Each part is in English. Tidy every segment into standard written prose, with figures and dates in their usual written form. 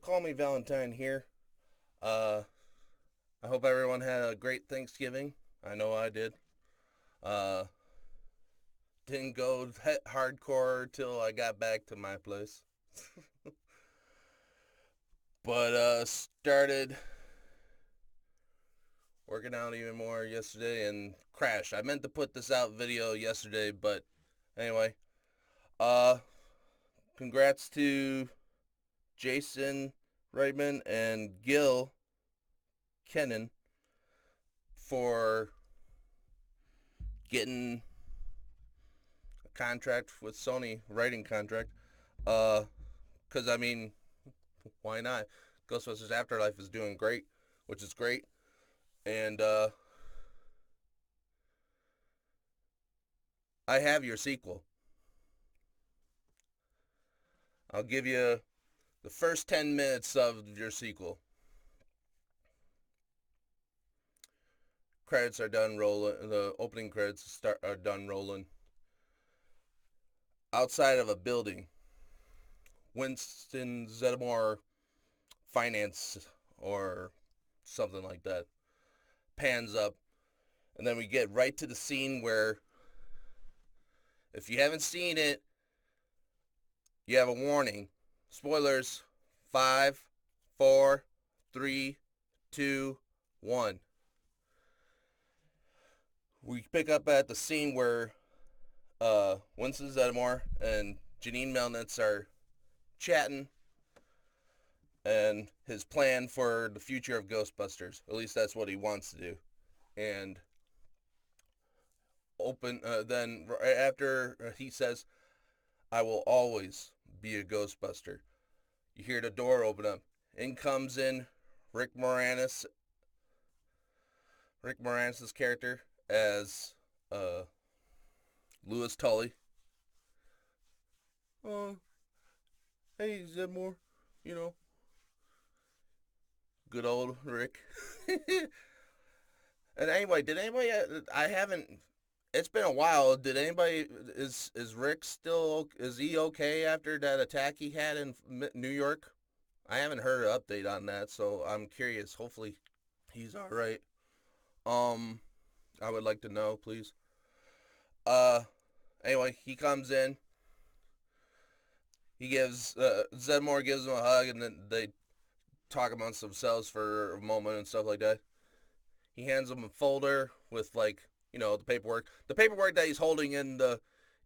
Call Me Valentine here. Uh, I hope everyone had a great Thanksgiving. I know I did. Uh, didn't go hardcore till I got back to my place. But started working out even more yesterday and crashed. I meant to put this out video yesterday, but anyway. Uh, Congrats to Jason Reitman and Gil Kennan for getting a contract with Sony, writing contract. Because I mean, why not? Ghostbusters Afterlife is doing great, which is great, and I have your sequel. I'll give you the first 10 minutes of your sequel. Credits are done rolling. The opening credits are done rolling. Outside of a building, Winston Zeddemore Finance or something like that pans up, and then we get right to the scene where, if you haven't seen it, you have a warning. Spoilers. 5, 4, 3, 2, 1. We pick up at the scene where Winston Zeddemore and Janine Melnitz are chatting and his plan for the future of Ghostbusters. At least that's what he wants to do. And then right after he says, "I will always be a Ghostbuster," you hear the door open up. In comes Rick Moranis, Rick Moranis' character as uh, Lewis Tully. Oh, hey Zedmore, you know, good old Rick. And anyway, did anybody? I haven't. It's been a while. Did anybody? Is Rick still? Is he okay after that attack he had in New York? I haven't heard an update on that, so I'm curious. Hopefully, he's all right. Um, I would like to know, please. Uh, Anyway, he comes in. He gives Zedmore gives him a hug, and then they talk amongst themselves for a moment and stuff like that. He hands him a folder with, like, the paperwork. The paperwork that he's holding in the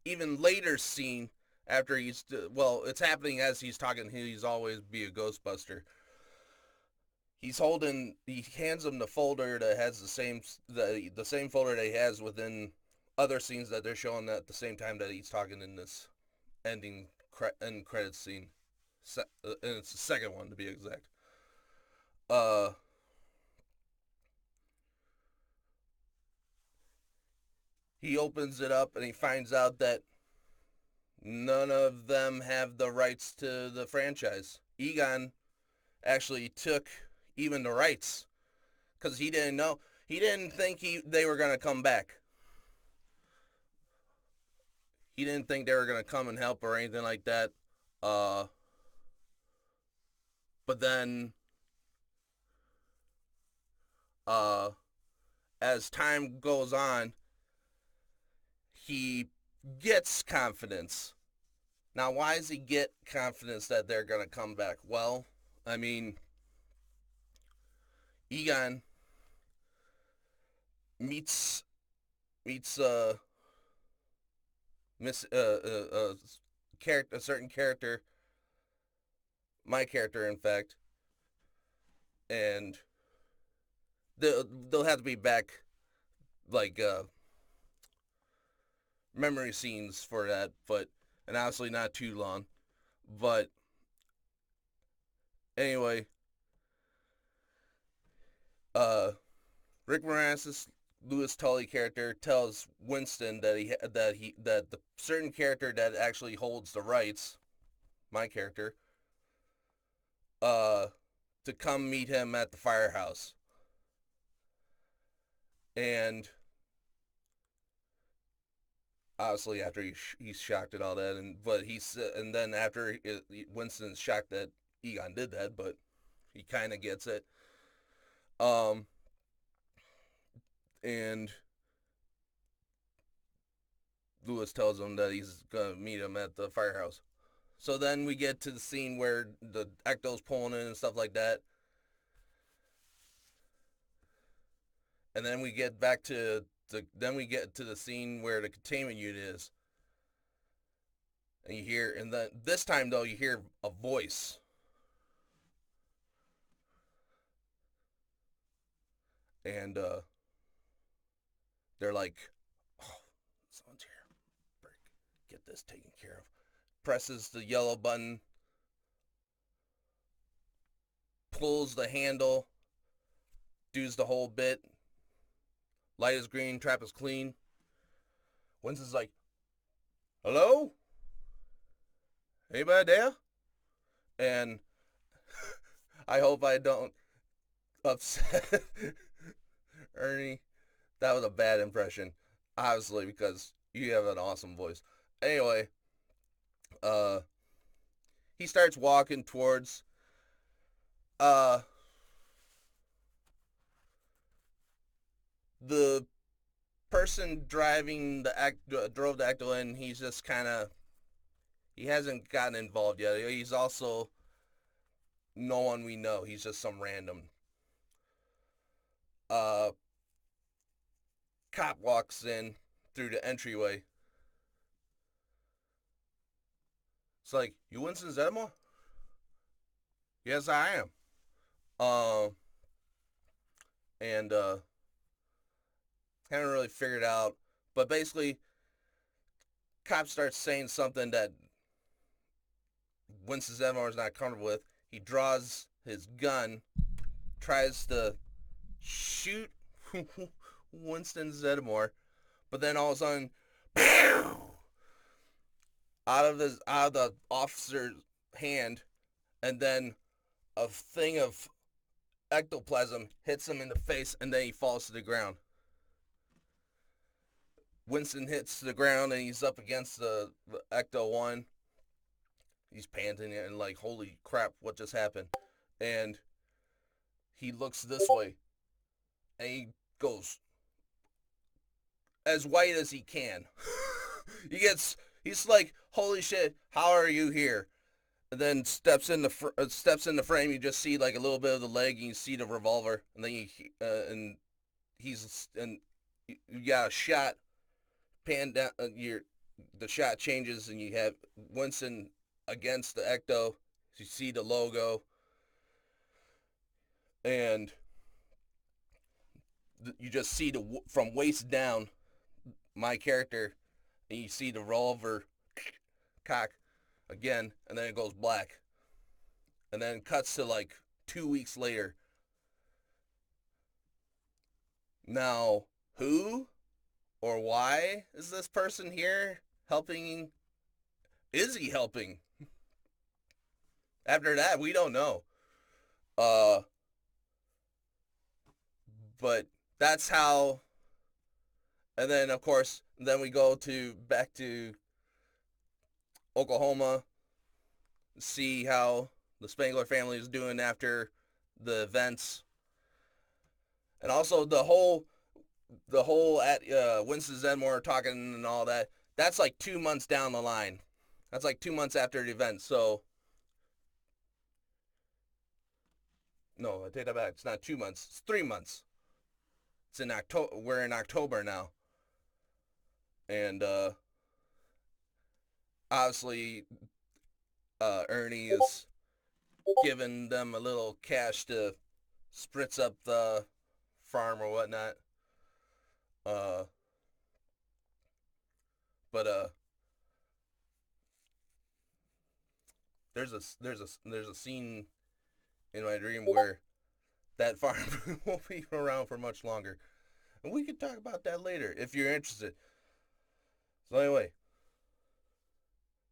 even later scene after it's happening as he's talking. He's always be a Ghostbuster. He hands him the folder that has the same folder that he has within other scenes that they're showing at the same time that he's talking in this end credits scene. And it's the second one to be exact. Uh, he opens it up and he finds out that none of them have the rights to the franchise. Egon actually took even the rights because he didn't know. He didn't think they were going to come back. He didn't think they were going to come and help or anything like that. But then, as time goes on, he gets confidence. Now, why does he get confidence that they're going to come back? Well, I mean, Egon meets miss character a certain character, my character in fact, and they'll have to be back, like, memory scenes for that, and obviously not too long. But anyway, uh Rick Moranis' Lewis Tully character tells Winston that the certain character that actually holds the rights, my character, uh to come meet him at the firehouse. And obviously after he's shocked at all that, and then after Winston's shocked that Egon did that, but he kind of gets it. Um, and Lewis tells him that he's gonna meet him at the firehouse. So then we get to the scene where the Ecto's pulling in and stuff like that. And then we get back to the scene where the containment unit is. And you hear, and then this time though, you hear a voice. And they're like, oh, someone's here. Get this taken care of. Presses the yellow button. Pulls the handle. Does the whole bit. Light is green, trap is clean. Winston's like, hello? Anybody there? And I hope I don't upset Ernie. That was a bad impression, obviously, because you have an awesome voice. Anyway, he starts walking towards the person driving drove the Ecto in. He's just kind of, he hasn't gotten involved yet. He's also no one we know. He's just some random. Uh, Cop walks in through the entryway. It's like, you Winston Zeddemore? Yes, I am. And haven't really figured out, but basically, cop starts saying something that Winston Zeddemore is not comfortable with. He draws his gun, tries to shoot Winston Zeddemore, but then all of a sudden, out of the officer's hand, and then a thing of ectoplasm hits him in the face, and then he falls to the ground. Winston hits the ground, and he's up against the Ecto 1. He's panting and like, holy crap, what just happened? And he looks this way, and he goes as white as he can. He's like, holy shit, how are you here? And then steps in the frame. You just see like a little bit of the leg, and you see the revolver, and then you got a shot. Pan down, the shot changes, and you have Winston against the Ecto. You see the logo, and you just see from waist down my character, and you see the revolver cock again, and then it goes black, and then it cuts to like 2 weeks later. Now, who or why is this person here helping? Is he helping? After that, we don't know. But that's how. And then, of course, then we go back to Oklahoma, see how the Spangler family is doing after the events, and also the whole at Winston Zeddemore talking and all that. That's like 2 months down the line. That's like 2 months after the event. So no, I take that back. It's not 2 months. It's 3 months. It's in October. We're in October now, and obviously, Ernie is giving them a little cash to spritz up the farm or whatnot. But there's a scene in my dream where that farm won't be around for much longer, and we could talk about that later if you're interested. So anyway,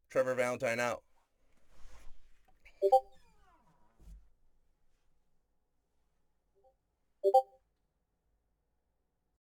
Trevor Valentine out.